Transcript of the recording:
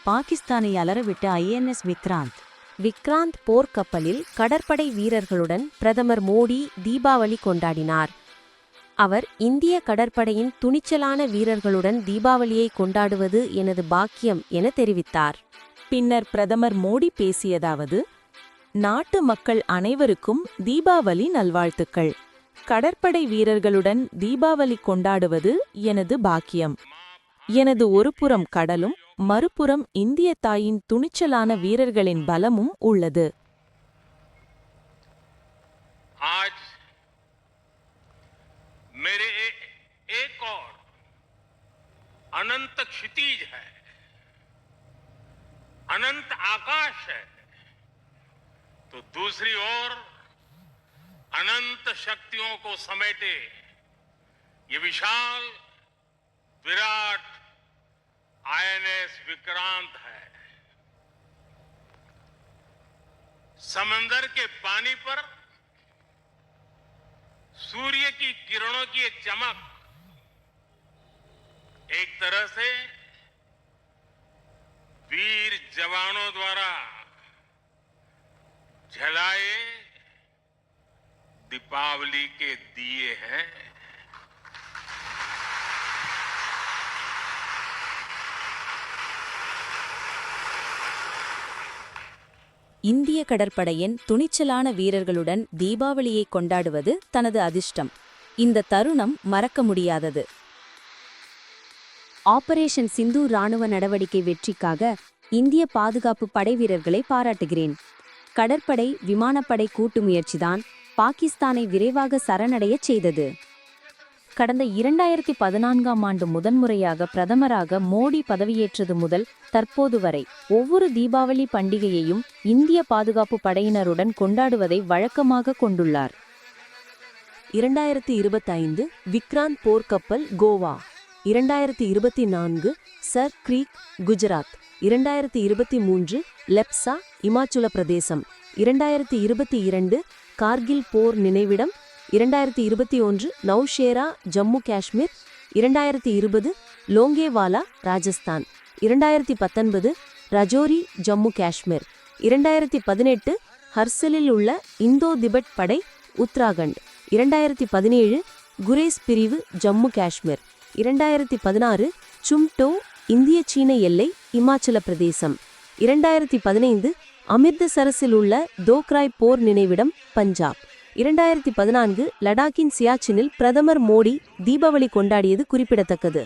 பாகிஸ்தானை அலறவிட்ட ஐஎன்எஸ் விக்ராந்த். விக்ராந்த் போர்க்கப்பலில் கடற்படை வீரர்களுடன் பிரதமர் மோடி தீபாவளி கொண்டாடினார். அவர் இந்திய கடற்படையின் துணிச்சலான வீரர்களுடன் தீபாவளியை கொண்டாடுவது எனது பாக்கியம் என தெரிவித்தார். பின்னர் பிரதமர் மோடி பேசியதாவது: நாட்டு மக்கள் அனைவருக்கும் தீபாவளி நல்வாழ்த்துக்கள். கடற்படை வீரர்களுடன் தீபாவளி கொண்டாடுவது எனது பாக்கியம். எனது ஒருபுறம் கடலும் மறுபுறம் இந்திய தாயின் துணிச்சலான வீரர்களின் பலமும் உள்ளது. आज मेरे एक और अनंत क्षितिज है, अनंत आकाश है, तो दूसरी ओर अनंत शक्तियों को समेटे ये विशाल विराट आईएनएस विक्रांत है। समंदर के पानी पर सूर्य की किरणों की एक चमक एक तरह से वीर जवानों द्वारा जलाए दीपावली के दिए हैं। இந்திய கடற்படையின் துணிச்சலான வீரர்களுடன் தீபாவளியை கொண்டாடுவது தனது அதிர்ஷ்டம். இந்த தருணம் மறக்க முடியாதது. ஆபரேஷன் சிந்து ராணுவ நடவடிக்கை வெற்றிக்காக இந்திய பாதுகாப்பு படை வீரர்களை பாராட்டுகிறேன். கடற்படை விமானப்படை கூட்டு முயற்சிதான் பாகிஸ்தானை விரைவாக சரணடையச் செய்தது. கடந்த 2014ஆம் ஆண்டு முதன்முறையாக பிரதமராக மோடி பதவியேற்றது முதல் தற்போது வரை ஒவ்வொரு தீபாவளி பண்டிகையையும் இந்திய பாதுகாப்பு படையினருடன் கொண்டாடுவதை வழக்கமாக கொண்டுள்ளார். 2025 விக்ராந்த் போர்க்கப்பல் கோவா, 2024 சர் கிரீக் குஜராத், 2023 லெப்சா இமாச்சல பிரதேசம், 2022 கார்கில் போர் நினைவிடம், 2021 நௌஷேரா ஜம்மு காஷ்மீர், 2020 லோங்கேவாலா ராஜஸ்தான், 2019 ரஜோரி ஜம்மு காஷ்மீர், 2018 ஹர்சலில் உள்ள இந்தோ திபெத் படை உத்தராகண்ட், 2017 குரேஸ் பிரிவு ஜம்மு காஷ்மீர், 2016 சும்டோ இந்திய சீன எல்லை இமாச்சல பிரதேசம், 2015 அமிர்தசரஸில் உள்ள தோக்ராய் போர் நினைவிடம் பஞ்சாப், 2014 லடாக்கின் சியாச்சினில் பிரதமர் மோடி தீபாவளி கொண்டாடியது குறிப்பிடத்தக்கது.